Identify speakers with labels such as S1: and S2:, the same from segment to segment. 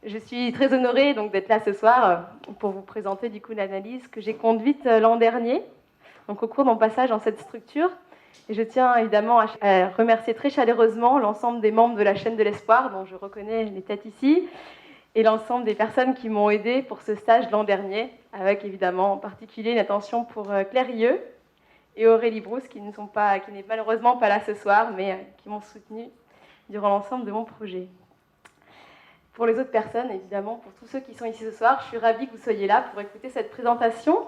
S1: Je suis très honorée donc, d'être là ce soir pour vous présenter du coup l'analyse que j'ai conduite l'an dernier, donc au cours de mon passage dans cette structure. Et je tiens évidemment à remercier très chaleureusement l'ensemble des membres de la chaîne de l'espoir, dont je reconnais les têtes ici, et l'ensemble des personnes qui m'ont aidée pour ce stage l'an dernier, avec évidemment en particulier une attention pour Claire Rieu et Aurélie Brousse, qui n'est malheureusement pas là ce soir, mais qui m'ont soutenue durant l'ensemble de mon projet. Pour les autres personnes, évidemment, pour tous ceux qui sont ici ce soir, je suis ravie que vous soyez là pour écouter cette présentation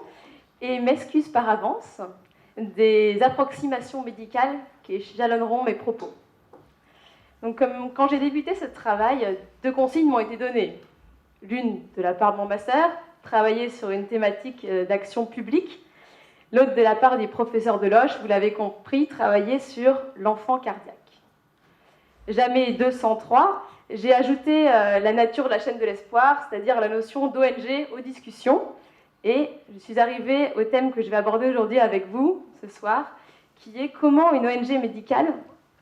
S1: et m'excuse par avance des approximations médicales qui jalonneront mes propos. Donc, quand j'ai débuté ce travail, 2 consignes m'ont été données. L'une de la part de mon master, travailler sur une thématique d'action publique. L'autre de la part des professeurs de Loche, vous l'avez compris, travailler sur l'enfant cardiaque. Jamais 203. J'ai ajouté la nature de la chaîne de l'espoir, c'est-à-dire la notion d'ONG aux discussions. Et je suis arrivée au thème que je vais aborder aujourd'hui avec vous, ce soir, qui est comment une ONG médicale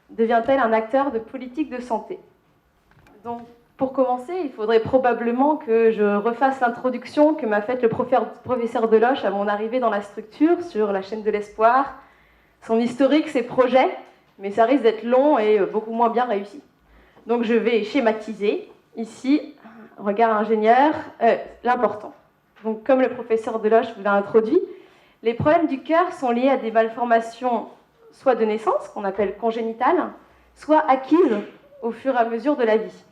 S1: devient-elle un acteur de politique de santé. Donc, pour commencer, il faudrait probablement que je refasse l'introduction que m'a faite le professeur Deloche à mon arrivée dans la structure sur la chaîne de l'espoir, son historique, ses projets, mais ça risque d'être long et beaucoup moins bien réussi. Donc je vais schématiser ici, regard ingénieur, l'important. Donc comme le professeur Deloche vous l'a introduit, les problèmes du cœur sont liés à des malformations soit de naissance, qu'on appelle congénitales, soit acquises au fur et à mesure de la vie.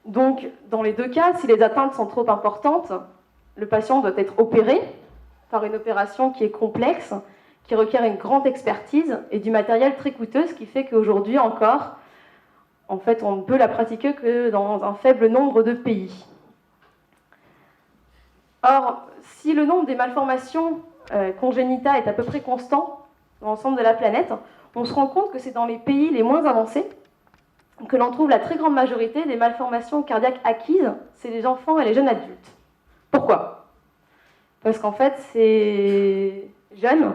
S1: Donc dans les 2 cas, si les atteintes sont trop importantes, le patient doit être opéré par une opération qui est complexe, qui requiert une grande expertise et du matériel très coûteux, ce qui fait qu'aujourd'hui encore, en fait, on ne peut la pratiquer que dans un faible nombre de pays. Or, si le nombre des malformations congénitales est à peu près constant dans l'ensemble de la planète, on se rend compte que c'est dans les pays les moins avancés que l'on trouve la très grande majorité des malformations cardiaques acquises, c'est les enfants et les jeunes adultes. Pourquoi ? Parce qu'en fait, ces jeunes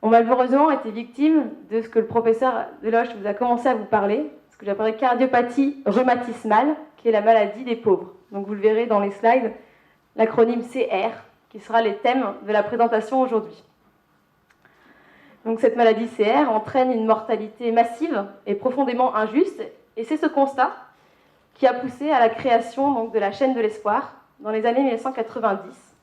S1: ont malheureusement été victimes de ce que le professeur Deloche vous a commencé à vous parler, ce que j'appellerais cardiopathie rhumatismale, qui est la maladie des pauvres. Donc vous le verrez dans les slides, l'acronyme CR, qui sera les thèmes de la présentation aujourd'hui. Donc cette maladie CR entraîne une mortalité massive et profondément injuste, et c'est ce constat qui a poussé à la création donc, de la chaîne de l'espoir dans les années 1990.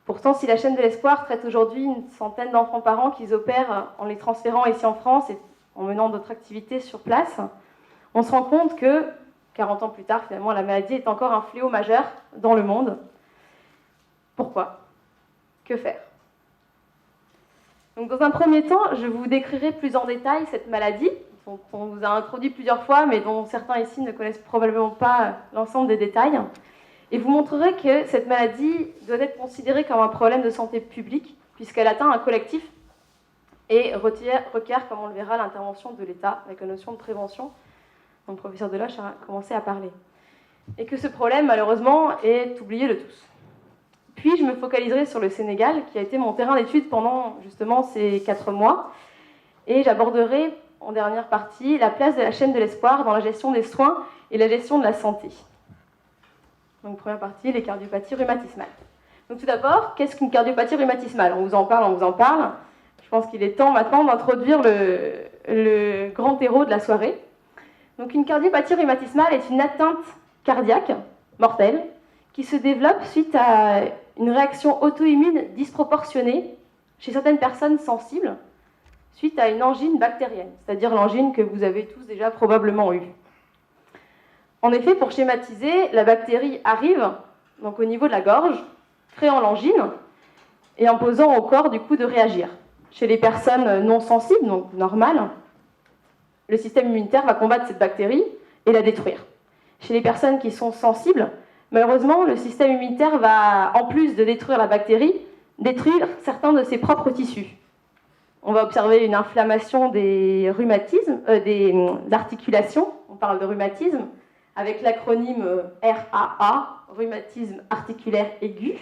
S1: Pourtant, si la chaîne de l'espoir traite aujourd'hui une centaine d'enfants par an qu'ils opèrent en les transférant ici en France et en menant d'autres activités sur place, on se rend compte que, 40 ans plus tard, finalement, la maladie est encore un fléau majeur dans le monde. Pourquoi ? Que faire ? Donc, dans un premier temps, je vous décrirai plus en détail cette maladie, dont on vous a introduit plusieurs fois, mais dont certains ici ne connaissent probablement pas l'ensemble des détails, et vous montrerai que cette maladie doit être considérée comme un problème de santé publique, puisqu'elle atteint un collectif et requiert, comme on le verra, l'intervention de l'État, avec la notion de prévention, dont le professeur Deloche a commencé à parler. Et que ce problème, malheureusement, est oublié de tous. Puis, je me focaliserai sur le Sénégal, qui a été mon terrain d'étude pendant, justement, ces 4 mois, et j'aborderai, en dernière partie, la place de la chaîne de l'espoir dans la gestion des soins et la gestion de la santé. Donc, première partie, les cardiopathies rhumatismales. Donc, tout d'abord, qu'est-ce qu'une cardiopathie rhumatismale ? On vous en parle. Je pense qu'il est temps maintenant d'introduire le grand héros de la soirée. Donc une cardiopathie rhumatismale est une atteinte cardiaque mortelle qui se développe suite à une réaction auto-immune disproportionnée chez certaines personnes sensibles suite à une angine bactérienne, c'est-à-dire l'angine que vous avez tous déjà probablement eue. En effet, pour schématiser, la bactérie arrive donc au niveau de la gorge, créant l'angine et imposant au corps du coup de réagir. Chez les personnes non sensibles, donc normales, le système immunitaire va combattre cette bactérie et la détruire. Chez les personnes qui sont sensibles, malheureusement, le système immunitaire va, en plus de détruire la bactérie, détruire certains de ses propres tissus. On va observer une inflammation des rhumatismes, des articulations, on parle de rhumatisme, avec l'acronyme RAA, rhumatisme articulaire aigu.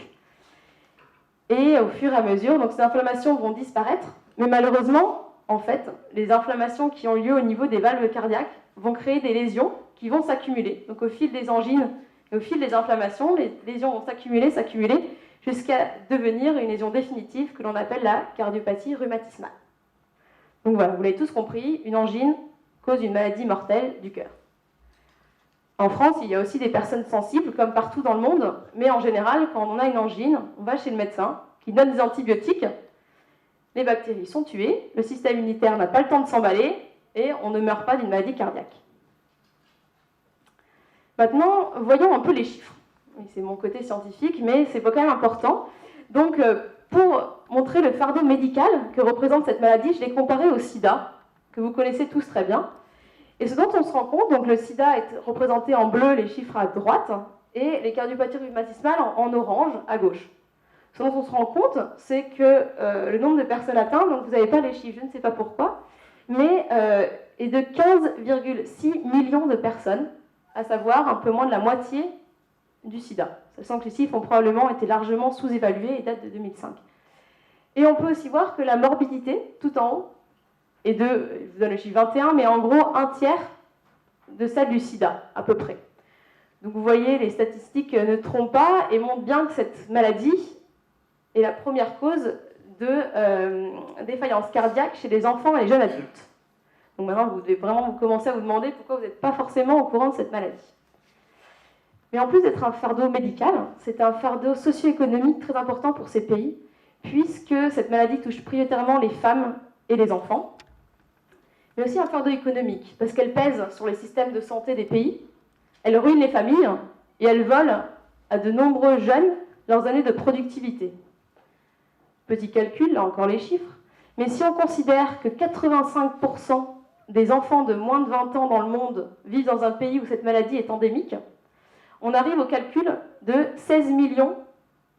S1: Et au fur et à mesure, donc ces inflammations vont disparaître, mais malheureusement, en fait, les inflammations qui ont lieu au niveau des valves cardiaques vont créer des lésions qui vont s'accumuler. Donc au fil des angines et au fil des inflammations, les lésions vont s'accumuler, jusqu'à devenir une lésion définitive que l'on appelle la cardiopathie rhumatismale. Donc voilà, vous l'avez tous compris, une angine cause une maladie mortelle du cœur. En France, il y a aussi des personnes sensibles, comme partout dans le monde, mais en général, quand on a une angine, on va chez le médecin, qui donne des antibiotiques, les bactéries sont tuées, le système immunitaire n'a pas le temps de s'emballer, et on ne meurt pas d'une maladie cardiaque. Maintenant, voyons un peu les chiffres. C'est mon côté scientifique, mais c'est quand même important. Donc, pour montrer le fardeau médical que représente cette maladie, je l'ai comparé au sida, que vous connaissez tous très bien. Et ce dont on se rend compte, donc le sida est représenté en bleu, les chiffres à droite, et les cardiopathies rhumatismales en orange à gauche. Ce dont on se rend compte, c'est que le nombre de personnes atteintes, donc vous n'avez pas les chiffres, je ne sais pas pourquoi, mais est de 15,6 millions de personnes, à savoir un peu moins de la moitié du sida, sachant que les chiffres ont probablement été largement sous-évalués et datent de 2005. Et on peut aussi voir que la morbidité, tout en haut, est de, je vous donne le chiffre 21, mais en gros un tiers de celle du sida, à peu près. Donc vous voyez, les statistiques ne trompent pas et montrent bien que cette maladie est la première cause de défaillance cardiaque chez les enfants et les jeunes adultes. Donc maintenant, vous devez vraiment commencer à vous demander pourquoi vous n'êtes pas forcément au courant de cette maladie. Mais en plus d'être un fardeau médical, c'est un fardeau socio-économique très important pour ces pays, puisque cette maladie touche prioritairement les femmes et les enfants, mais aussi un fardeau économique, parce qu'elle pèse sur les systèmes de santé des pays, elle ruine les familles, et elle vole à de nombreux jeunes leurs années de productivité. Petit calcul, là encore les chiffres, mais si on considère que 85% des enfants de moins de 20 ans dans le monde vivent dans un pays où cette maladie est endémique, on arrive au calcul de 16 millions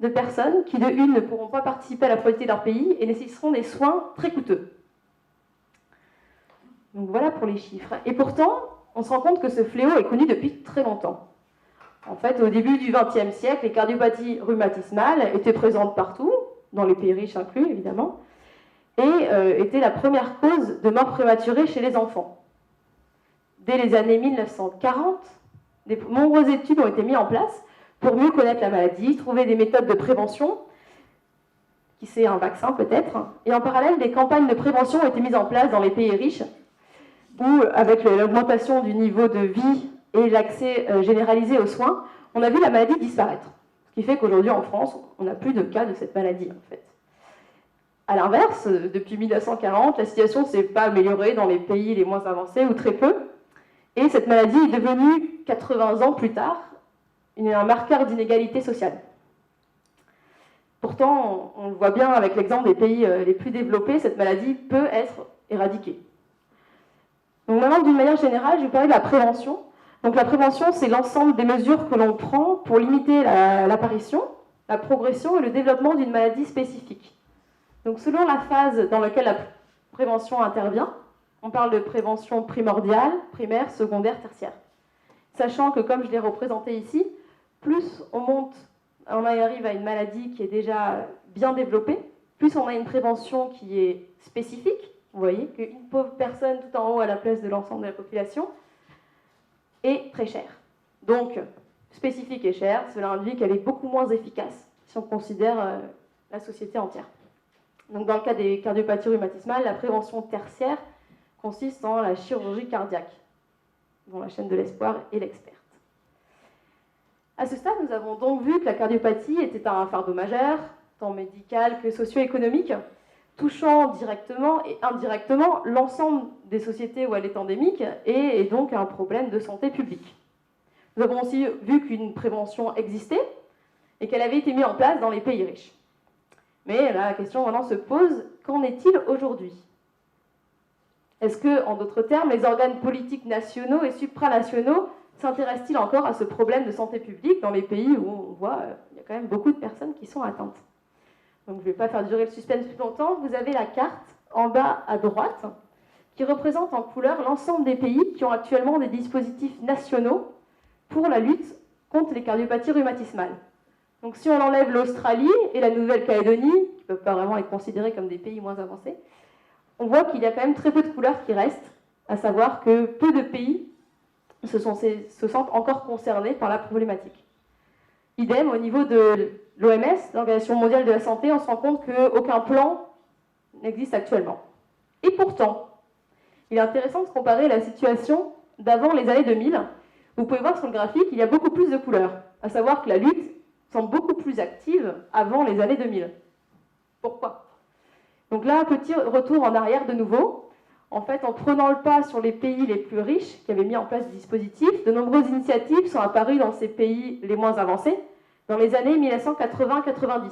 S1: de personnes qui, de une, ne pourront pas participer à la productivité de leur pays et nécessiteront des soins très coûteux. Donc voilà pour les chiffres. Et pourtant, on se rend compte que ce fléau est connu depuis très longtemps. En fait, au début du XXe siècle, les cardiopathies rhumatismales étaient présentes partout, dans les pays riches inclus, évidemment, et étaient la première cause de mort prématurée chez les enfants. Dès les années 1940, de nombreuses études ont été mises en place pour mieux connaître la maladie, trouver des méthodes de prévention, qui c'est un vaccin peut-être, et en parallèle, des campagnes de prévention ont été mises en place dans les pays riches, où, avec l'augmentation du niveau de vie et l'accès généralisé aux soins, on a vu la maladie disparaître. Ce qui fait qu'aujourd'hui, en France, on n'a plus de cas de cette maladie, en fait. A l'inverse, depuis 1940, la situation ne s'est pas améliorée dans les pays les moins avancés, ou très peu, et cette maladie est devenue, 80 ans plus tard, un marqueur d'inégalité sociale. Pourtant, on le voit bien avec l'exemple des pays les plus développés, cette maladie peut être éradiquée. Donc maintenant, d'une manière générale, je vais parler de la prévention. Donc la prévention, c'est l'ensemble des mesures que l'on prend pour limiter l'apparition, la progression et le développement d'une maladie spécifique. Donc selon la phase dans laquelle la prévention intervient, on parle de prévention primordiale, primaire, secondaire, tertiaire. Sachant que, comme je l'ai représenté ici, plus on arrive à une maladie qui est déjà bien développée, plus on a une prévention qui est spécifique. Vous voyez qu'une pauvre personne tout en haut à la place de l'ensemble de la population est très chère. Donc, spécifique et chère, cela induit qu'elle est beaucoup moins efficace si on considère la société entière. Donc, dans le cas des cardiopathies rhumatismales, la prévention tertiaire consiste en la chirurgie cardiaque, dont la chaîne de l'espoir est l'experte. À ce stade, nous avons donc vu que la cardiopathie était un fardeau majeur, tant médical que socio-économique, touchant directement et indirectement l'ensemble des sociétés où elle est endémique et est donc un problème de santé publique. Nous avons aussi vu qu'une prévention existait et qu'elle avait été mise en place dans les pays riches. Mais là, la question maintenant se pose, qu'en est-il aujourd'hui ? Est-ce que, en d'autres termes, les organes politiques nationaux et supranationaux s'intéressent-ils encore à ce problème de santé publique dans les pays où on voit qu'il y a quand même beaucoup de personnes qui sont atteintes ? Donc je ne vais pas faire durer le suspense plus longtemps. Vous avez la carte en bas à droite qui représente en couleur l'ensemble des pays qui ont actuellement des dispositifs nationaux pour la lutte contre les cardiopathies rhumatismales. Donc si on enlève l'Australie et la Nouvelle-Calédonie, qui ne peuvent pas vraiment être considérés comme des pays moins avancés, on voit qu'il y a quand même très peu de couleurs qui restent, à savoir que peu de pays se sentent encore concernés par la problématique. Idem, au niveau de l'OMS, l'Organisation mondiale de la santé, on se rend compte qu'aucun plan n'existe actuellement. Et pourtant, il est intéressant de comparer la situation d'avant les années 2000. Vous pouvez voir sur le graphique, il y a beaucoup plus de couleurs, à savoir que la lutte semble beaucoup plus active avant les années 2000. Pourquoi? Donc là, un petit retour en arrière de nouveau. En fait, en prenant le pas sur les pays les plus riches qui avaient mis en place des dispositifs, de nombreuses initiatives sont apparues dans ces pays les moins avancés dans les années 1980-90.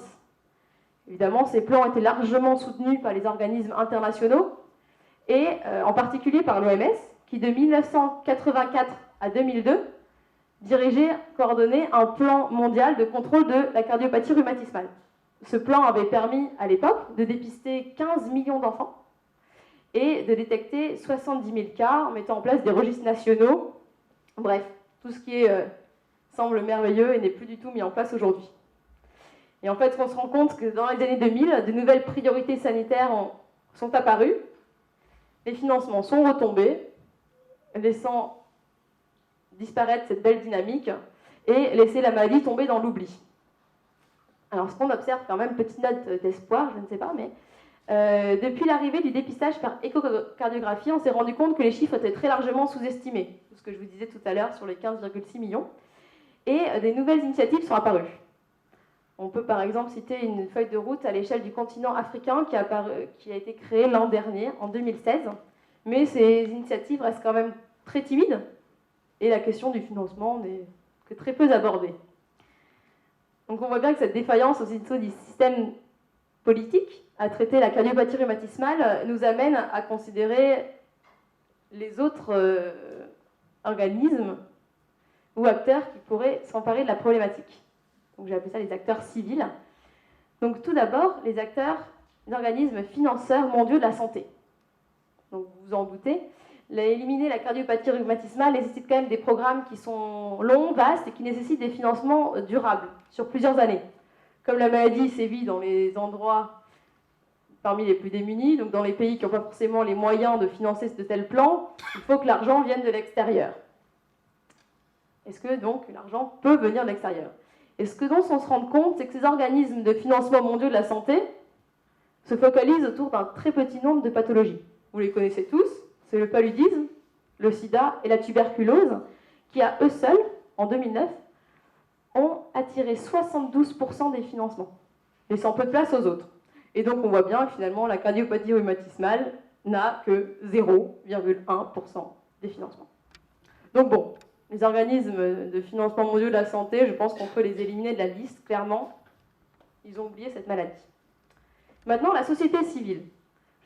S1: Évidemment, ces plans étaient largement soutenus par les organismes internationaux et en particulier par l'OMS, qui de 1984 à 2002 dirigeait, coordonnait un plan mondial de contrôle de la cardiopathie rhumatismale. Ce plan avait permis à l'époque de dépister 15 millions d'enfants et de détecter 70 000 cas en mettant en place des registres nationaux. Bref, tout ce qui semble merveilleux et n'est plus du tout mis en place aujourd'hui. Et en fait, on se rend compte que dans les années 2000, de nouvelles priorités sanitaires sont apparues, les financements sont retombés, laissant disparaître cette belle dynamique et laisser la maladie tomber dans l'oubli. Alors, ce qu'on observe quand même, petite note d'espoir, je ne sais pas, mais depuis l'arrivée du dépistage par échocardiographie, on s'est rendu compte que les chiffres étaient très largement sous-estimés, ce que je vous disais tout à l'heure sur les 15,6 millions, et des nouvelles initiatives sont apparues. On peut par exemple citer une feuille de route à l'échelle du continent africain qui a été créée l'an dernier, en 2016, mais ces initiatives restent quand même très timides, et la question du financement n'est que très peu abordée. Donc on voit bien que cette défaillance aussi du système politique à traiter la cardiopathie rhumatismale nous amène à considérer les autres organismes ou acteurs qui pourraient s'emparer de la problématique. Donc j'ai appelé ça les acteurs civils. Donc tout d'abord, les organismes financeurs mondiaux de la santé. Donc vous vous en doutez, éliminer la cardiopathie rhumatismale nécessite quand même des programmes qui sont longs, vastes et qui nécessitent des financements durables sur plusieurs années. Comme la maladie sévit dans les endroits parmi les plus démunis, donc dans les pays qui n'ont pas forcément les moyens de financer de tels plans, il faut que l'argent vienne de l'extérieur. Est-ce que donc l'argent peut venir de l'extérieur? Et ce que dont on se rend compte, c'est que ces organismes de financement mondiaux de la santé se focalisent autour d'un très petit nombre de pathologies. Vous les connaissez tous, c'est le paludisme, le sida et la tuberculose, qui à eux seuls, en 2009, ont attiré 72% des financements, laissant peu de place aux autres. Et donc on voit bien que finalement la cardiopathie rhumatismale n'a que 0,1% des financements. Donc bon, les organismes de financement mondiaux de la santé, je pense qu'on peut les éliminer de la liste, clairement. Ils ont oublié cette maladie. Maintenant, la société civile.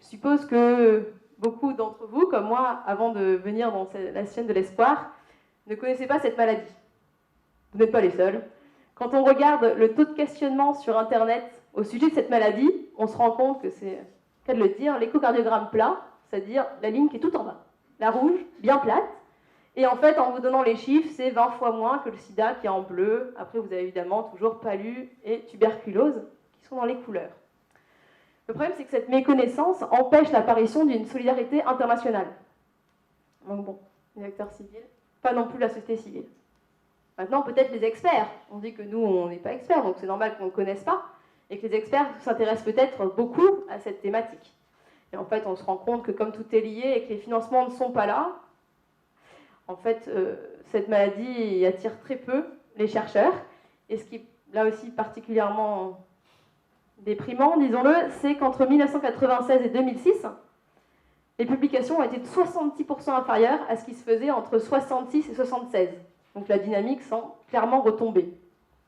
S1: Je suppose que beaucoup d'entre vous, comme moi, avant de venir dans la chaîne de l'espoir, ne connaissaient pas cette maladie. Vous n'êtes pas les seuls. Quand on regarde le taux de questionnement sur Internet au sujet de cette maladie, on se rend compte que c'est, qu'à de le dire, l'échocardiogramme plat, c'est-à-dire la ligne qui est tout en bas. La rouge, bien plate. Et en fait, en vous donnant les chiffres, c'est 20 fois moins que le sida qui est en bleu. Après, vous avez évidemment toujours palu et tuberculose qui sont dans les couleurs. Le problème, c'est que cette méconnaissance empêche l'apparition d'une solidarité internationale. Donc bon, les acteurs civils, pas non plus la société civile. Maintenant, peut-être les experts. On dit que nous, on n'est pas experts, donc c'est normal qu'on ne connaisse pas, et que les experts s'intéressent peut-être beaucoup à cette thématique. Et en fait, on se rend compte que comme tout est lié et que les financements ne sont pas là, en fait, cette maladie attire très peu les chercheurs. Et ce qui est là aussi particulièrement déprimant, disons-le, c'est qu'entre 1996 et 2006, les publications ont été de 66% inférieures à ce qui se faisait entre 66 et 76. Donc la dynamique semble clairement retomber.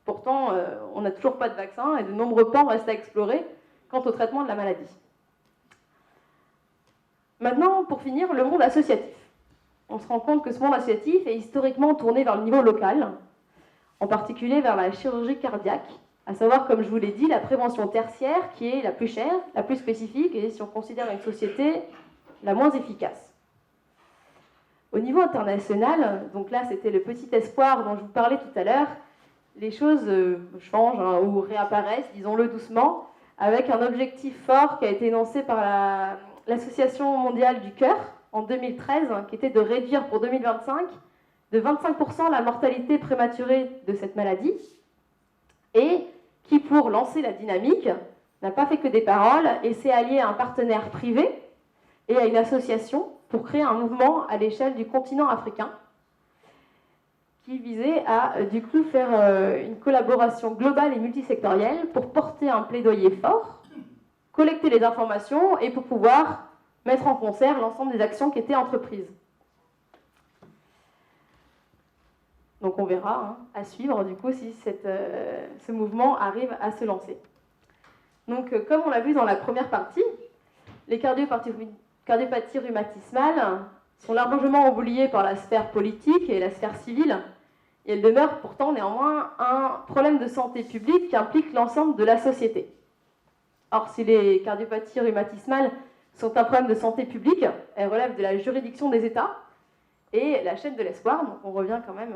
S1: Pourtant, on n'a toujours pas de vaccin et de nombreux pans restent à explorer quant au traitement de la maladie. Maintenant, pour finir, le monde associatif. On se rend compte que ce monde associatif est historiquement tourné vers le niveau local, en particulier vers la chirurgie cardiaque, à savoir, comme je vous l'ai dit, la prévention tertiaire qui est la plus chère, la plus spécifique et, si on considère une société, la moins efficace. Au niveau international, donc là c'était le petit espoir dont je vous parlais tout à l'heure, les choses changent ou réapparaissent, disons-le doucement, avec un objectif fort qui a été énoncé par l'Association mondiale du cœur en 2013, qui était de réduire pour 2025 de 25% la mortalité prématurée de cette maladie, et qui, pour lancer la dynamique, n'a pas fait que des paroles et s'est allié à un partenaire privé et à une association pour créer un mouvement à l'échelle du continent africain qui visait à du coup faire une collaboration globale et multisectorielle pour porter un plaidoyer fort, collecter les informations et pour pouvoir mettre en concert l'ensemble des actions qui étaient entreprises. Donc on verra à suivre du coup si ce mouvement arrive à se lancer. Donc comme on l'a vu dans la première partie, les cardiopathies rhumatismales sont largement oubliées par la sphère politique et la sphère civile, et elles demeurent pourtant néanmoins un problème de santé publique qui implique l'ensemble de la société. Or, si les cardiopathies rhumatismales sont un problème de santé publique, elles relèvent de la juridiction des États et la chaîne de l'espoir, donc on revient quand même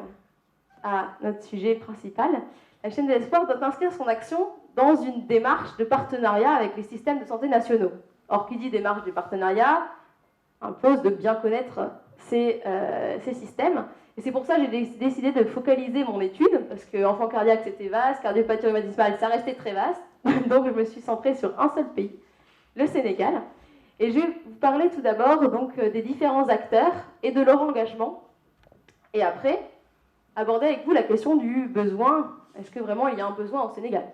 S1: à notre sujet principal, la chaîne de l'espoir doit inscrire son action dans une démarche de partenariat avec les systèmes de santé nationaux. Or, qui dit démarche de partenariat impose de bien connaître ces systèmes. Et c'est pour ça que j'ai décidé de focaliser mon étude, parce que enfant cardiaque c'était vaste, cardiopathie rhumatismale ça restait très vaste, donc je me suis centrée sur un seul pays, le Sénégal. Et je vais vous parler tout d'abord donc des différents acteurs et de leur engagement, et après aborder avec vous la question du besoin. Est-ce que vraiment il y a un besoin au Sénégal?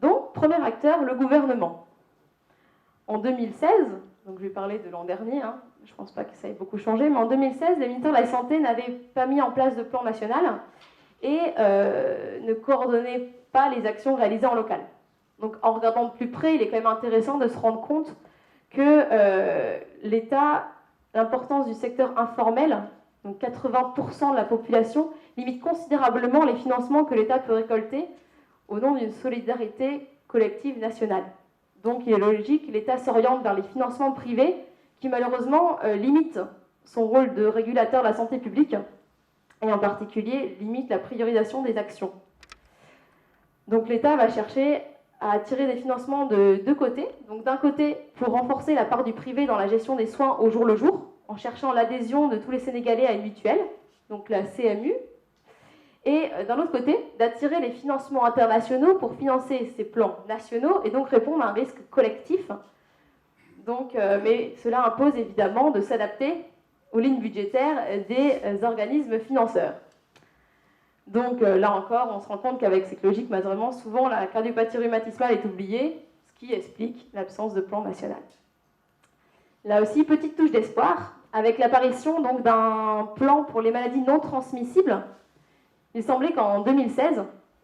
S1: Donc, premier acteur, le gouvernement. En 2016, donc je vais parler de l'an dernier, je ne pense pas que ça ait beaucoup changé, mais en 2016, le ministère de la Santé n'avait pas mis en place de plan national et ne coordonnait pas les actions réalisées en local. Donc en regardant de plus près, il est quand même intéressant de se rendre compte que l'État, l'importance du secteur informel, donc 80% de la population, limite considérablement les financements que l'État peut récolter au nom d'une solidarité collective nationale. Donc il est logique que l'État s'oriente vers les financements privés qui malheureusement limitent son rôle de régulateur de la santé publique et en particulier limitent la priorisation des actions. Donc l'État va chercher à attirer des financements de deux côtés. Donc d'un côté pour renforcer la part du privé dans la gestion des soins au jour le jour, en cherchant l'adhésion de tous les Sénégalais à une mutuelle, donc la CMU, et d'un autre côté, d'attirer les financements internationaux pour financer ces plans nationaux et donc répondre à un risque collectif. Donc, mais cela impose évidemment de s'adapter aux lignes budgétaires des organismes financeurs. Donc là encore, on se rend compte qu'avec cette logique, malheureusement, souvent la cardiopathie rhumatismale est oubliée, ce qui explique l'absence de plan national. Là aussi, petite touche d'espoir, avec l'apparition donc d'un plan pour les maladies non transmissibles. Il semblait qu'en 2016,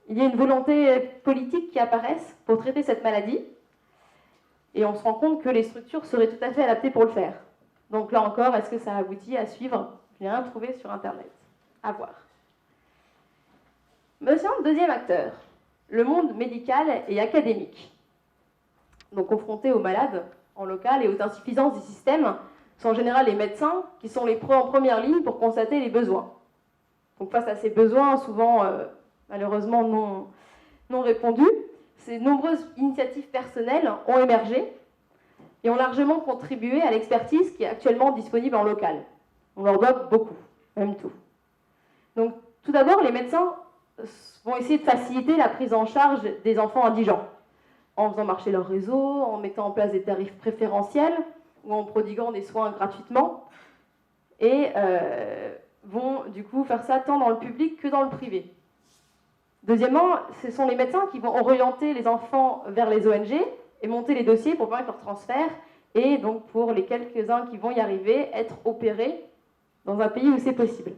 S1: il y ait une volonté politique qui apparaisse pour traiter cette maladie. Et on se rend compte que les structures seraient tout à fait adaptées pour le faire. Donc là encore, est-ce que ça aboutit à suivre? Je n'ai rien trouvé sur Internet. À voir. Maintenant, deuxième acteur, le monde médical et académique. Donc confrontés aux malades en local et aux insuffisances du système, sont en général les médecins qui sont en première ligne pour constater les besoins. Donc face à ces besoins, souvent malheureusement non répondus, ces nombreuses initiatives personnelles ont émergé et ont largement contribué à l'expertise qui est actuellement disponible en local. On leur doit beaucoup, même tout. Donc tout d'abord, les médecins vont essayer de faciliter la prise en charge des enfants indigents, en faisant marcher leur réseau, en mettant en place des tarifs préférentiels ou en prodiguant des soins gratuitement. Et vont du coup faire ça tant dans le public que dans le privé. Deuxièmement, ce sont les médecins qui vont orienter les enfants vers les ONG et monter les dossiers pour permettre leur transfert et donc pour les quelques-uns qui vont y arriver, être opérés dans un pays où c'est possible.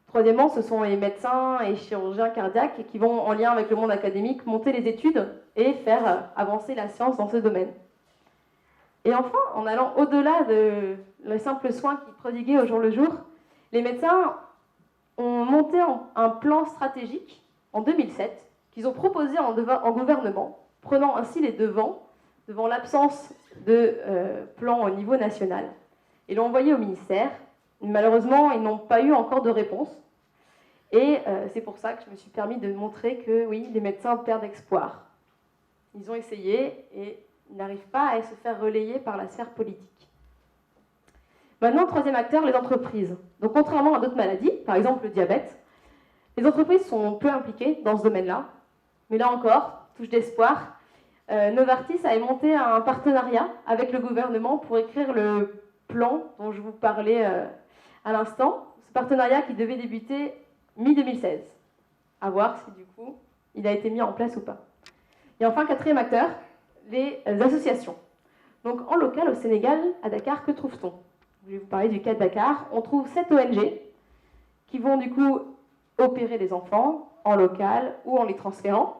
S1: Troisièmement, ce sont les médecins et chirurgiens cardiaques qui vont, en lien avec le monde académique, monter les études et faire avancer la science dans ce domaine. Et enfin, en allant au-delà de les simples soins qu'ils prodiguaient au jour le jour, les médecins ont monté un plan stratégique en 2007 qu'ils ont proposé en gouvernement, prenant ainsi les devants devant l'absence de plan au niveau national. Ils l'ont envoyé au ministère. Malheureusement, ils n'ont pas eu encore de réponse. Et c'est pour ça que je me suis permis de montrer que oui, les médecins perdent espoir. Ils ont essayé et ils n'arrivent pas à se faire relayer par la sphère politique. Maintenant, troisième acteur, les entreprises. Donc contrairement à d'autres maladies, par exemple le diabète, les entreprises sont peu impliquées dans ce domaine-là. Mais là encore, touche d'espoir, Novartis a monté un partenariat avec le gouvernement pour écrire le plan dont je vous parlais à l'instant. Ce partenariat qui devait débuter mi-2016. À voir si du coup il a été mis en place ou pas. Et enfin, quatrième acteur, les associations. Donc en local au Sénégal, à Dakar, que trouve-t-on? Je vais vous parler du cas de Dakar. On trouve 7 ONG qui vont du coup opérer les enfants en local ou en les transférant.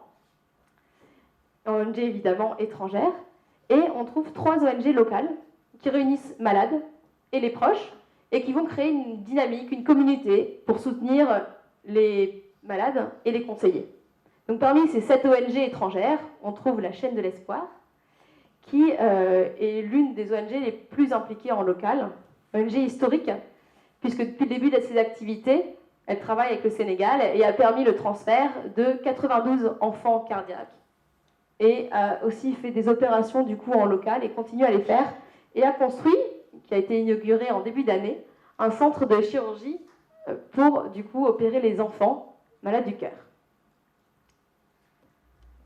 S1: ONG évidemment étrangères. Et on trouve 3 ONG locales qui réunissent malades et les proches et qui vont créer une dynamique, une communauté pour soutenir les malades et les conseiller. Donc parmi ces 7 ONG étrangères, on trouve la chaîne de l'espoir, qui est l'une des ONG les plus impliquées en local, ONG historique, puisque depuis le début de ses activités, elle travaille avec le Sénégal et a permis le transfert de 92 enfants cardiaques. Et a aussi fait des opérations du coup en local et continue à les faire, et a construit, qui a été inauguré en début d'année, un centre de chirurgie pour du coup opérer les enfants malades du cœur.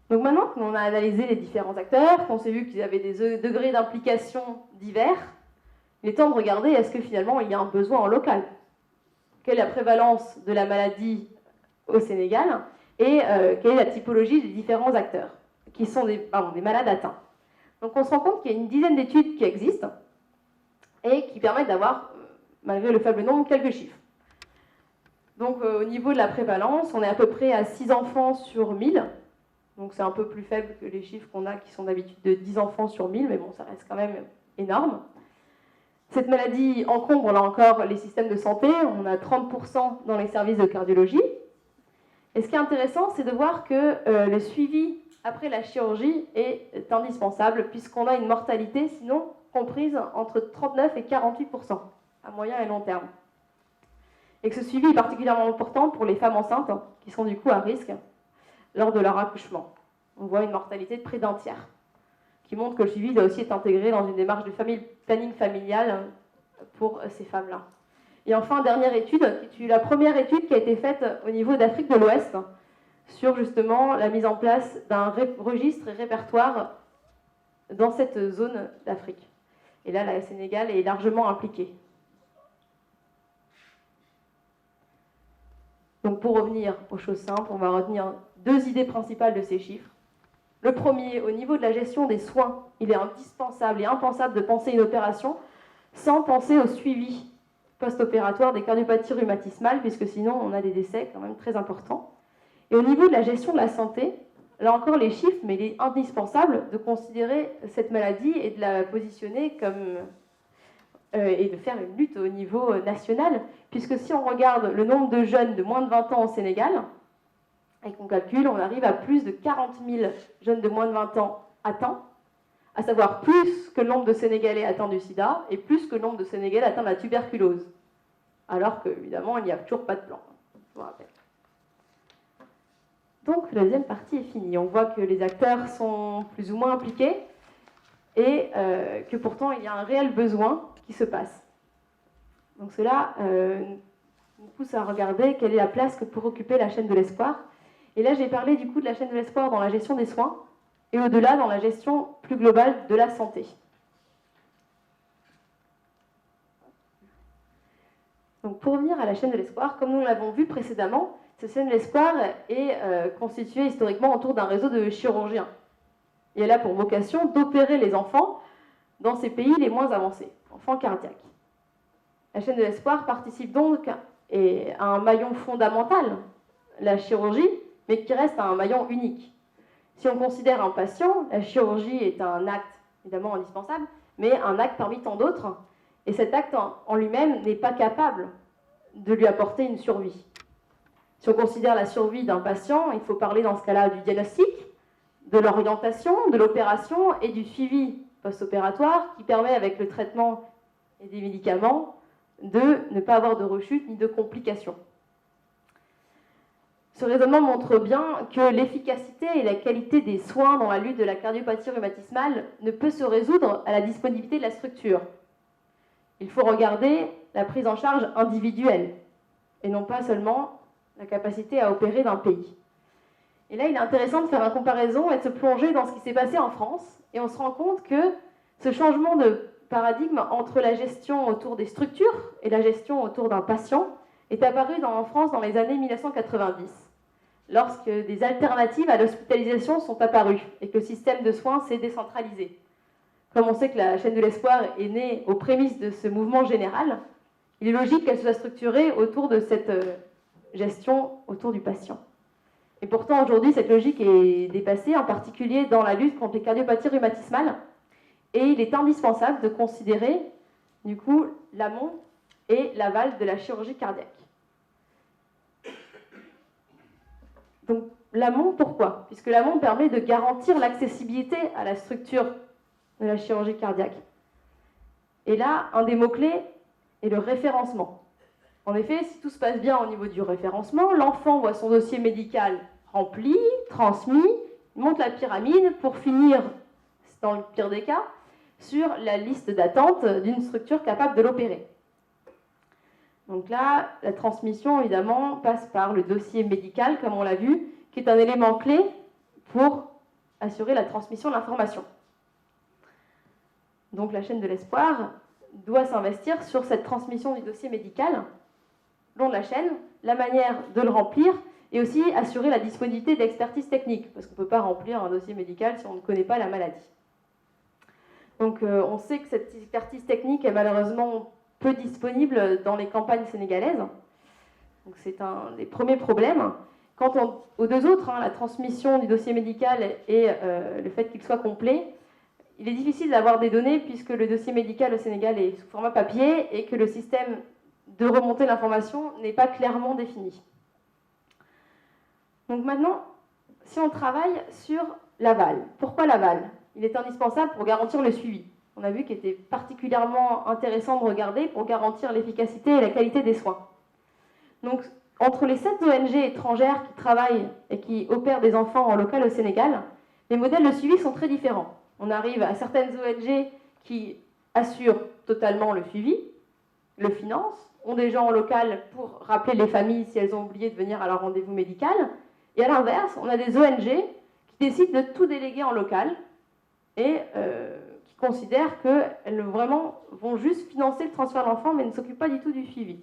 S1: Donc maintenant qu'on a analysé les différents acteurs, qu'on s'est vu qu'ils avaient des degrés d'implication divers, il est temps de regarder est-ce que finalement il y a un besoin en local. Quelle est la prévalence de la maladie au Sénégal et quelle est la typologie des différents acteurs qui sont des malades atteints. Donc on se rend compte qu'il y a une dizaine d'études qui existent et qui permettent d'avoir, malgré le faible nombre, quelques chiffres. Donc au niveau de la prévalence, on est à peu près à 6 enfants sur 1000. Donc c'est un peu plus faible que les chiffres qu'on a qui sont d'habitude de 10 enfants sur 1000, mais bon, ça reste quand même énorme. Cette maladie encombre là encore les systèmes de santé, on a 30% dans les services de cardiologie. Et ce qui est intéressant, c'est de voir que le suivi après la chirurgie est indispensable, puisqu'on a une mortalité sinon comprise entre 39 et 48% à moyen et long terme. Et que ce suivi est particulièrement important pour les femmes enceintes, qui sont du coup à risque lors de leur accouchement. On voit une mortalité de près d'un tiers, qui montre que le suivi doit aussi être intégré dans une démarche de planning familial pour ces femmes-là. Et enfin, dernière étude, qui est la première étude qui a été faite au niveau d'Afrique de l'Ouest, sur justement la mise en place d'un registre et répertoire dans cette zone d'Afrique. Et là, la Sénégal est largement impliquée. Donc pour revenir aux choses simples, on va retenir 2 idées principales de ces chiffres. Le premier, au niveau de la gestion des soins, il est indispensable et impensable de penser une opération sans penser au suivi post-opératoire des cardiopathies rhumatismales, puisque sinon on a des décès quand même très importants. Et au niveau de la gestion de la santé, là encore les chiffres, mais il est indispensable de considérer cette maladie et de la positionner comme et de faire une lutte au niveau national, puisque si on regarde le nombre de jeunes de moins de 20 ans au Sénégal, et qu'on calcule, on arrive à plus de 40 000 jeunes de moins de 20 ans atteints, à savoir plus que le nombre de Sénégalais atteints du sida, et plus que le nombre de Sénégalais atteints de la tuberculose. Alors qu'évidemment, il n'y a toujours pas de plan, je vous rappelle. Donc la deuxième partie est finie. On voit que les acteurs sont plus ou moins impliqués, et que pourtant il y a un réel besoin qui se passe. Donc cela nous pousse à regarder quelle est la place que peut occuper la chaîne de l'espoir. Et là j'ai parlé du coup de la chaîne de l'espoir dans la gestion des soins, et au-delà dans la gestion plus globale de la santé. Donc pour revenir à la chaîne de l'espoir, comme nous l'avons vu précédemment, cette chaîne de l'espoir est constituée historiquement autour d'un réseau de chirurgiens. Et elle a pour vocation d'opérer les enfants dans ces pays les moins avancés, enfants cardiaques. La chaîne de l'espoir participe donc à un maillon fondamental, la chirurgie, mais qui reste un maillon unique. Si on considère un patient, la chirurgie est un acte évidemment indispensable, mais un acte parmi tant d'autres, et cet acte en lui-même n'est pas capable de lui apporter une survie. Si on considère la survie d'un patient, il faut parler dans ce cas-là du diagnostic, de l'orientation, de l'opération et du suivi post-opératoire qui permet, avec le traitement et des médicaments, de ne pas avoir de rechute ni de complications. Ce raisonnement montre bien que l'efficacité et la qualité des soins dans la lutte de la cardiopathie rhumatismale ne peut se résoudre à la disponibilité de la structure, Il faut regarder la prise en charge individuelle et non pas seulement la capacité à opérer d'un pays. Et là, il est intéressant de faire une comparaison et de se plonger dans ce qui s'est passé en France. Et on se rend compte que ce changement de paradigme entre la gestion autour des structures et la gestion autour d'un patient est apparu en France dans les années 1990, lorsque des alternatives à l'hospitalisation sont apparues et que le système de soins s'est décentralisé. Comme on sait que la chaîne de l'espoir est née aux prémices de ce mouvement général, il est logique qu'elle soit structurée autour de cette gestion autour du patient. Et pourtant, aujourd'hui, cette logique est dépassée, en particulier dans la lutte contre les cardiopathies rhumatismales. Et il est indispensable de considérer, du coup, l'amont et l'aval de la chirurgie cardiaque. Donc, l'amont, pourquoi? Puisque l'amont permet de garantir l'accessibilité à la structure de la chirurgie cardiaque. Et là, un des mots-clés est le référencement. En effet, si tout se passe bien au niveau du référencement, l'enfant voit son dossier médical rempli, transmis, monte la pyramide pour finir, dans le pire des cas, sur la liste d'attente d'une structure capable de l'opérer. Donc là, la transmission, évidemment, passe par le dossier médical, comme on l'a vu, qui est un élément clé pour assurer la transmission de l'information. Donc la chaîne de l'espoir doit s'investir sur cette transmission du dossier médical, le long de la chaîne, la manière de le remplir, et aussi assurer la disponibilité d'expertise technique, parce qu'on ne peut pas remplir un dossier médical si on ne connaît pas la maladie. Donc on sait que cette expertise technique est malheureusement peu disponible dans les campagnes sénégalaises. Donc c'est un des premiers problèmes. Quant aux deux autres, la transmission du dossier médical et le fait qu'il soit complet, il est difficile d'avoir des données puisque le dossier médical au Sénégal est sous format papier et que le système de remontée de l'information n'est pas clairement défini. Donc maintenant, si on travaille sur l'aval, pourquoi l'aval? Il est indispensable pour garantir le suivi. On a vu qu'il était particulièrement intéressant de regarder pour garantir l'efficacité et la qualité des soins. Donc, entre les 7 ONG étrangères qui travaillent et qui opèrent des enfants en local au Sénégal, les modèles de suivi sont très différents. On arrive à certaines ONG qui assurent totalement le suivi, le financent, ont des gens en local pour rappeler les familles si elles ont oublié de venir à leur rendez-vous médical. Et à l'inverse, on a des ONG qui décident de tout déléguer en local et qui considèrent qu'elles vraiment vont juste financer le transfert de l'enfant mais ne s'occupent pas du tout du suivi.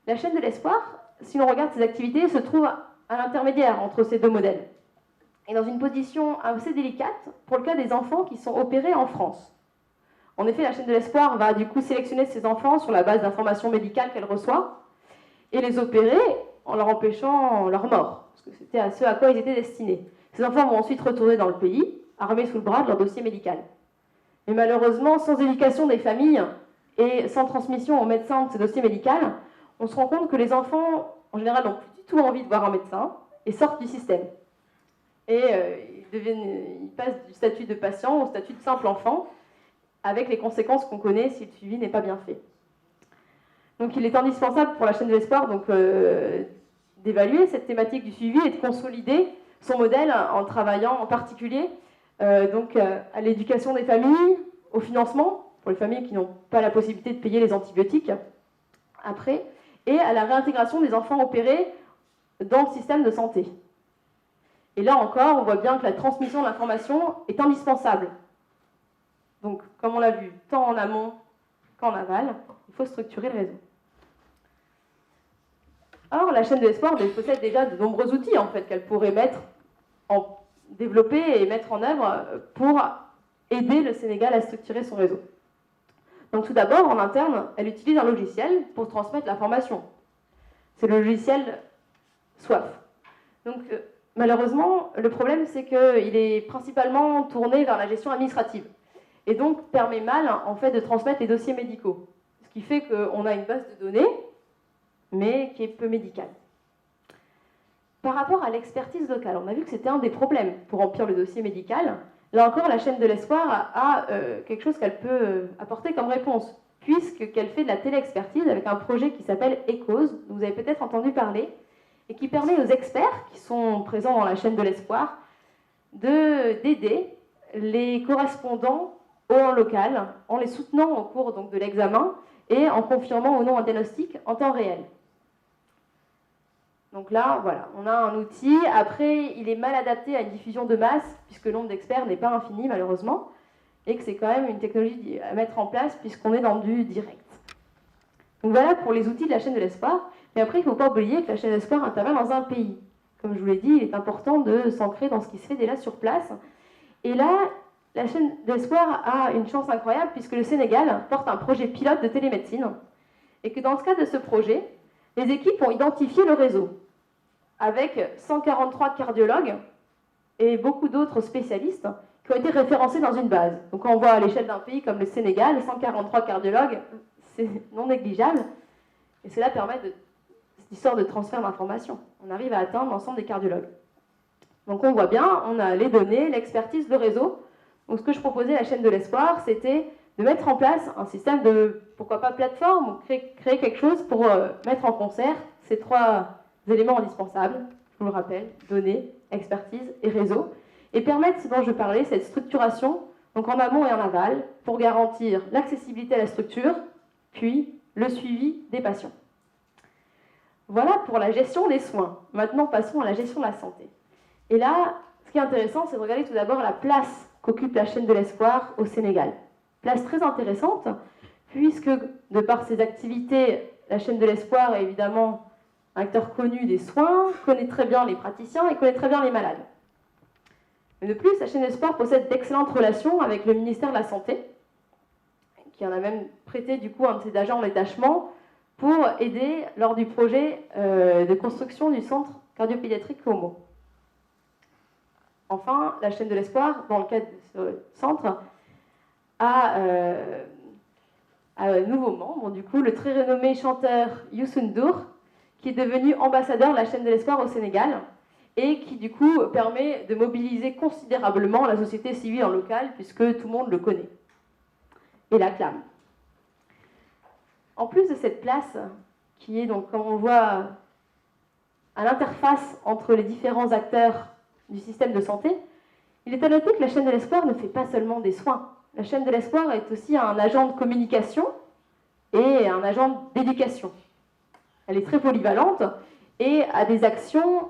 S1: La chaîne de l'espoir, si l'on regarde ses activités, se trouve à l'intermédiaire entre ces deux modèles et dans une position assez délicate pour le cas des enfants qui sont opérés en France. En effet, la chaîne de l'espoir va du coup sélectionner ces enfants sur la base d'informations médicales qu'elle reçoit et les opérer en leur empêchant leur mort, parce que c'était à ce à quoi ils étaient destinés. Ces enfants vont ensuite retourner dans le pays, armés sous le bras de leur dossier médical. Mais malheureusement, sans éducation des familles et sans transmission aux médecins de ce dossier médical, on se rend compte que les enfants, en général, n'ont plus du tout envie de voir un médecin et sortent du système. Et ils passent du statut de patient au statut de simple enfant, avec les conséquences qu'on connaît si le suivi n'est pas bien fait. Donc il est indispensable pour la chaîne de l'espoir d'évaluer cette thématique du suivi et de consolider son modèle en travaillant en particulier à l'éducation des familles, au financement, pour les familles qui n'ont pas la possibilité de payer les antibiotiques après, et à la réintégration des enfants opérés dans le système de santé. Et là encore, on voit bien que la transmission de l'information est indispensable. Donc, comme on l'a vu, tant en amont qu'en aval, il faut structurer le réseau. Or, la chaîne de l'espoir possède déjà de nombreux outils en fait, qu'elle pourrait développer et mettre en œuvre pour aider le Sénégal à structurer son réseau. Donc tout d'abord, en interne, elle utilise un logiciel pour transmettre l'information. C'est le logiciel SWAF. Donc malheureusement, le problème c'est qu'il est principalement tourné vers la gestion administrative et donc permet mal en fait de transmettre les dossiers médicaux. Ce qui fait qu'on a une base de données, mais qui est peu médicale. Par rapport à l'expertise locale, on a vu que c'était un des problèmes pour remplir le dossier médical. Là encore, la chaîne de l'espoir a quelque chose qu'elle peut apporter comme réponse, puisqu'elle fait de la téléexpertise avec un projet qui s'appelle ECOS, dont vous avez peut-être entendu parler, et qui permet aux experts qui sont présents dans la chaîne de l'espoir d'aider les correspondants en local, en les soutenant au cours donc, de l'examen et en confirmant ou non un diagnostic en temps réel. Donc là, voilà, on a un outil. Après, il est mal adapté à une diffusion de masse, puisque le nombre d'experts n'est pas infini, malheureusement, et que c'est quand même une technologie à mettre en place, puisqu'on est dans du direct. Donc voilà pour les outils de la chaîne de l'espoir. Mais après, il ne faut pas oublier que la chaîne de l'espoir intervient dans un pays. Comme je vous l'ai dit, il est important de s'ancrer dans ce qui se fait déjà sur place. Et là, la chaîne de l'espoir a une chance incroyable, puisque le Sénégal porte un projet pilote de télémédecine, et que dans le cadre de ce projet, les équipes ont identifié le réseau, avec 143 cardiologues et beaucoup d'autres spécialistes qui ont été référencés dans une base. Donc quand on voit à l'échelle d'un pays comme le Sénégal, 143 cardiologues, c'est non négligeable. Et cela permet cette histoire de transfert d'informations. On arrive à atteindre l'ensemble des cardiologues. Donc on voit bien, on a les données, l'expertise, le réseau. Donc ce que je proposais à la chaîne de l'espoir, c'était de mettre en place un système de, pourquoi pas plateforme, ou créer quelque chose pour mettre en concert ces trois éléments indispensables, je vous le rappelle, données, expertise et réseau, et permettre ce dont je parlais, cette structuration, donc en amont et en aval, pour garantir l'accessibilité à la structure, puis le suivi des patients. Voilà pour la gestion des soins. Maintenant, passons à la gestion de la santé. Et là, ce qui est intéressant, c'est de regarder tout d'abord la place qu'occupe la chaîne de l'espoir au Sénégal. Place très intéressante, puisque de par ses activités, la chaîne de l'espoir est évidemment un acteur connu des soins, connaît très bien les praticiens et connaît très bien les malades. Mais de plus, la chaîne de l'espoir possède d'excellentes relations avec le ministère de la Santé, qui en a même prêté du coup un de ses agents en détachement pour aider lors du projet de construction du centre cardiopédiatrique Como. Enfin, la chaîne de l'espoir, dans le cadre de ce centre, a un nouveau membre, du coup, le très renommé chanteur Youssou N'Dour, qui est devenu ambassadeur de la chaîne de l'espoir au Sénégal et qui, du coup, permet de mobiliser considérablement la société civile en local, puisque tout le monde le connaît et l'acclame. En plus de cette place, qui est donc, comme on le voit, à l'interface entre les différents acteurs du système de santé, il est à noter que la chaîne de l'espoir ne fait pas seulement des soins. La chaîne de l'espoir est aussi un agent de communication et un agent d'éducation. Elle est très polyvalente et a des actions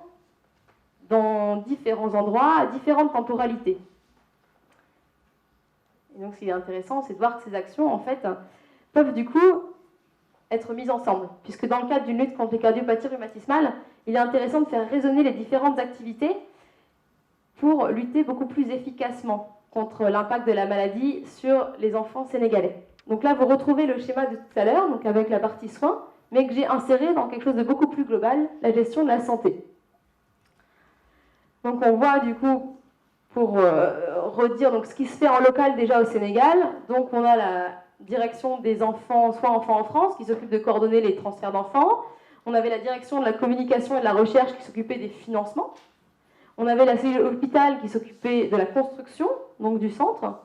S1: dans différents endroits, à différentes temporalités. Et donc, ce qui est intéressant, c'est de voir que ces actions, en fait, peuvent du coup être mises ensemble, puisque dans le cadre d'une lutte contre les cardiopathies rhumatismales, il est intéressant de faire résonner les différentes activités pour lutter beaucoup plus efficacement contre l'impact de la maladie sur les enfants sénégalais. Donc là, vous retrouvez le schéma de tout à l'heure, donc avec la partie soins, mais que j'ai inséré dans quelque chose de beaucoup plus global, la gestion de la santé. Donc on voit du coup, pour redire donc, ce qui se fait en local déjà au Sénégal, donc on a la direction des enfants, soins enfants en France, qui s'occupe de coordonner les transferts d'enfants. On avait la direction de la communication et de la recherche qui s'occupait des financements. On avait la cellule hôpital qui s'occupait de la construction, donc du centre,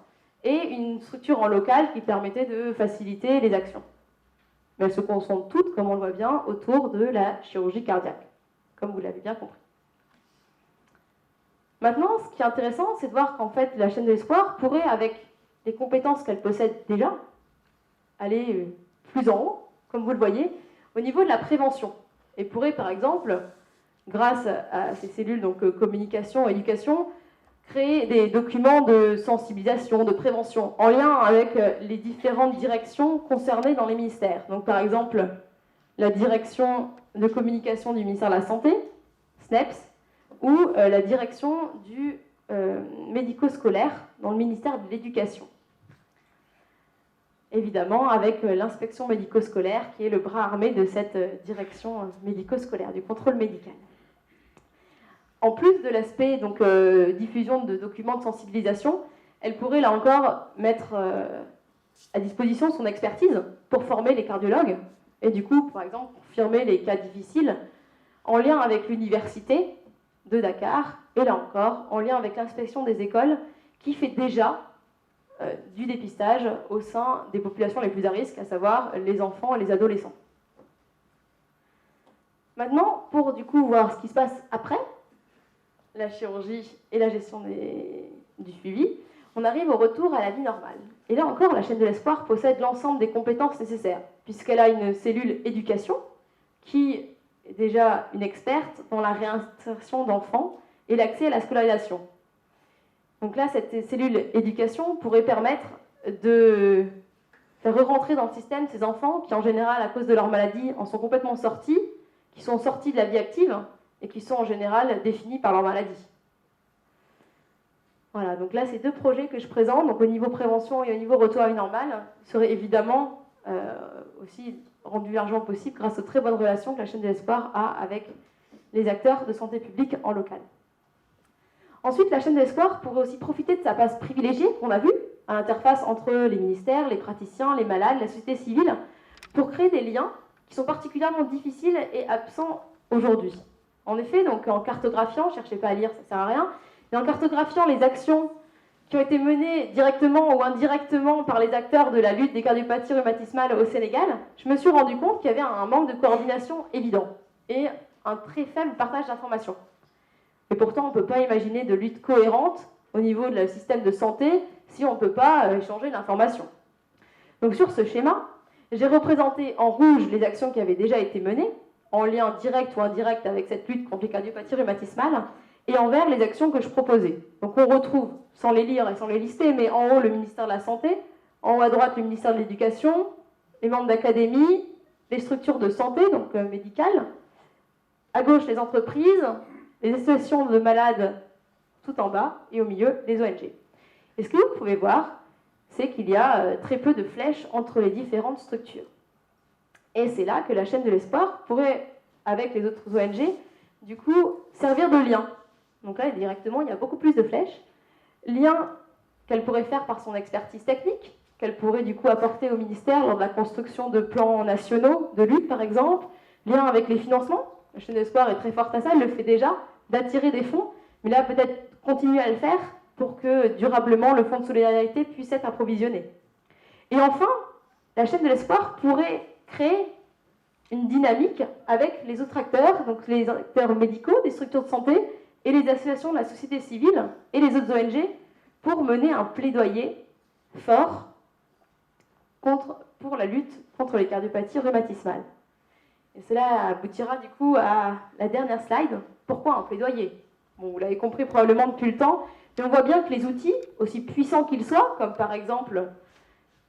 S1: et une structure en local qui permettait de faciliter les actions. Mais elles se concentrent toutes, comme on le voit bien, autour de la chirurgie cardiaque, comme vous l'avez bien compris. Maintenant, ce qui est intéressant, c'est de voir qu'en fait, la chaîne de l'espoir pourrait, avec les compétences qu'elle possède déjà, aller plus en haut, comme vous le voyez, au niveau de la prévention. Et pourrait, par exemple, grâce à ces cellules, donc communication, éducation, créer des documents de sensibilisation, de prévention, en lien avec les différentes directions concernées dans les ministères. Donc, par exemple, la direction de communication du ministère de la Santé, SNEPS, ou la direction du médico-scolaire dans le ministère de l'Éducation. Évidemment, avec l'inspection médico-scolaire, qui est le bras armé de cette direction médico-scolaire, du contrôle médical. En plus de l'aspect donc diffusion de documents de sensibilisation, elle pourrait là encore mettre à disposition son expertise pour former les cardiologues et du coup, par exemple, confirmer les cas difficiles en lien avec l'université de Dakar et là encore en lien avec l'inspection des écoles qui fait déjà du dépistage au sein des populations les plus à risque, à savoir les enfants et les adolescents. Maintenant, pour du coup voir ce qui se passe après la chirurgie et la gestion du suivi, on arrive au retour à la vie normale. Et là encore, la chaîne de l'espoir possède l'ensemble des compétences nécessaires, puisqu'elle a une cellule éducation qui est déjà une experte dans la réinsertion d'enfants et l'accès à la scolarisation. Donc là, cette cellule éducation pourrait permettre de faire re-rentrer dans le système ces enfants qui, en général, à cause de leur maladie, en sont complètement sortis, qui sont sortis de la vie active et qui sont, en général, définis par leur maladie. Voilà, donc là, ces deux projets que je présente, donc au niveau prévention et au niveau retour à vie normale, seraient évidemment aussi rendus largement possibles grâce aux très bonnes relations que la chaîne de l'espoir a avec les acteurs de santé publique en local. Ensuite, la chaîne de l'espoir pourrait aussi profiter de sa place privilégiée qu'on a vue à l'interface entre les ministères, les praticiens, les malades, la société civile, pour créer des liens qui sont particulièrement difficiles et absents aujourd'hui. En effet, donc en cartographiant, ne cherchez pas à lire, ça ne sert à rien, mais en cartographiant les actions qui ont été menées directement ou indirectement par les acteurs de la lutte des cardiopathies rhumatismales au Sénégal, je me suis rendu compte qu'il y avait un manque de coordination évident et un très faible partage d'informations. Et pourtant, on ne peut pas imaginer de lutte cohérente au niveau du système de santé si on ne peut pas échanger l'information. Donc sur ce schéma, j'ai représenté en rouge les actions qui avaient déjà été menées, en lien direct ou indirect avec cette lutte contre les cardiopathies rhumatismales, et en vert les actions que je proposais. Donc on retrouve, sans les lire et sans les lister, mais en haut le ministère de la Santé, en haut à droite le ministère de l'Éducation, les membres d'académie, les structures de santé, donc médicales, à gauche les entreprises, les associations de malades tout en bas, et au milieu les ONG. Et ce que vous pouvez voir, c'est qu'il y a très peu de flèches entre les différentes structures. Et c'est là que la chaîne de l'espoir pourrait, avec les autres ONG, du coup, servir de lien. Donc là, directement, il y a beaucoup plus de flèches. Lien qu'elle pourrait faire par son expertise technique, qu'elle pourrait du coup apporter au ministère lors de la construction de plans nationaux de lutte, par exemple. Lien avec les financements. La chaîne de l'espoir est très forte à ça, elle le fait déjà, d'attirer des fonds. Mais là, peut-être continuer à le faire pour que durablement le fonds de solidarité puisse être approvisionné. Et enfin, la chaîne de l'espoir pourrait créer une dynamique avec les autres acteurs, donc les acteurs médicaux, des structures de santé, et les associations de la société civile et les autres ONG pour mener un plaidoyer fort pour la lutte contre les cardiopathies rhumatismales. Et cela aboutira du coup à la dernière slide. Pourquoi un plaidoyer? Bon, vous l'avez compris probablement depuis le temps, mais on voit bien que les outils, aussi puissants qu'ils soient, comme par exemple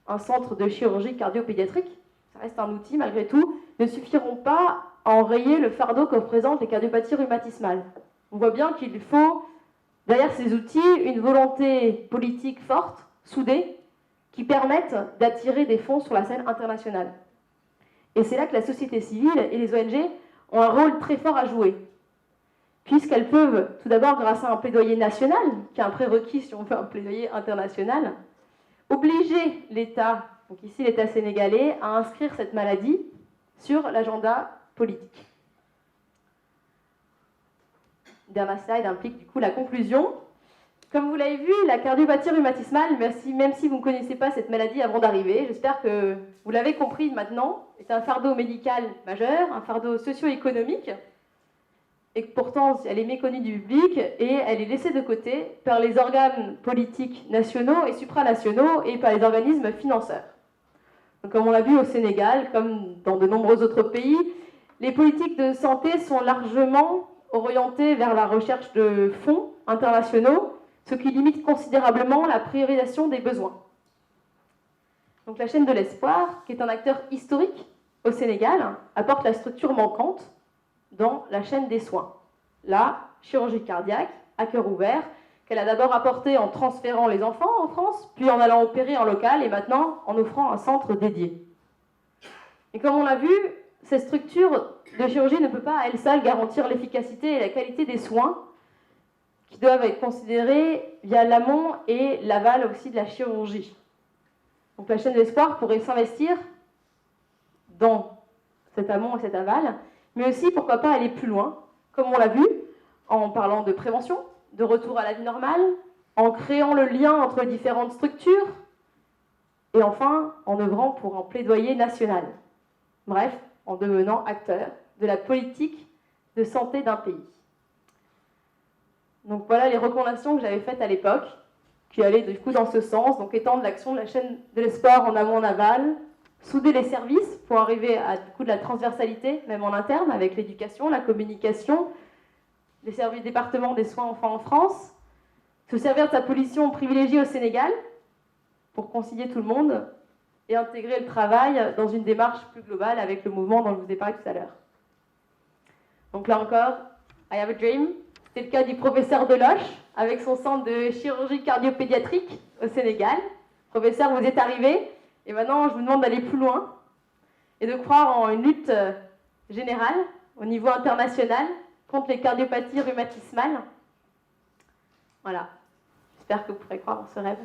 S1: un centre de chirurgie cardio-pédiatrique, ça reste un outil malgré tout, ne suffiront pas à enrayer le fardeau que représentent les cardiopathies rhumatismales. On voit bien qu'il faut, derrière ces outils, une volonté politique forte, soudée, qui permette d'attirer des fonds sur la scène internationale. Et c'est là que la société civile et les ONG ont un rôle très fort à jouer, puisqu'elles peuvent, tout d'abord grâce à un plaidoyer national, qui est un prérequis si on veut un plaidoyer international, obliger l'État, donc ici l'État sénégalais, à inscrire cette maladie sur l'agenda politique. Dernière slide implique du coup la conclusion. Comme vous l'avez vu, la cardiopathie rhumatismale, même si vous ne connaissez pas cette maladie avant d'arriver, j'espère que vous l'avez compris maintenant, est un fardeau médical majeur, un fardeau socio-économique, et que pourtant elle est méconnue du public et elle est laissée de côté par les organes politiques nationaux et supranationaux et par les organismes financeurs. Donc, comme on l'a vu au Sénégal, comme dans de nombreux autres pays, les politiques de santé sont largement orientées vers la recherche de fonds internationaux, ce qui limite considérablement la priorisation des besoins. Donc la chaîne de l'espoir, qui est un acteur historique au Sénégal, apporte la structure manquante dans la chaîne des soins. La chirurgie cardiaque, à cœur ouvert, qu'elle a d'abord apportée en transférant les enfants en France, puis en allant opérer en local et maintenant en offrant un centre dédié. Et comme on l'a vu, cette structure de chirurgie ne peut pas à elle seule garantir l'efficacité et la qualité des soins qui doivent être considérés via l'amont et l'aval aussi de la chirurgie. Donc la chaîne de l'espoir pourrait s'investir dans cet amont et cet aval, mais aussi, pourquoi pas, aller plus loin, comme on l'a vu, en parlant de prévention, de retour à la vie normale, en créant le lien entre les différentes structures, et enfin, en œuvrant pour un plaidoyer national. Bref, en devenant acteur de la politique de santé d'un pays. Donc voilà les recommandations que j'avais faites à l'époque. qui allait du coup dans ce sens, donc étendre l'action de la chaîne de l'espoir en amont en aval, souder les services pour arriver à du coup de la transversalité, même en interne, avec l'éducation, la communication, les services départements des soins enfants en France, se servir de sa position privilégiée au Sénégal pour concilier tout le monde et intégrer le travail dans une démarche plus globale avec le mouvement dont je vous ai parlé tout à l'heure. Donc là encore, I have a dream. C'est le cas du professeur Deloche, avec son centre de chirurgie cardiopédiatrique au Sénégal. Professeur, vous êtes arrivé, et maintenant je vous demande d'aller plus loin et de croire en une lutte générale, au niveau international, contre les cardiopathies rhumatismales. Voilà. J'espère que vous pourrez croire en ce rêve.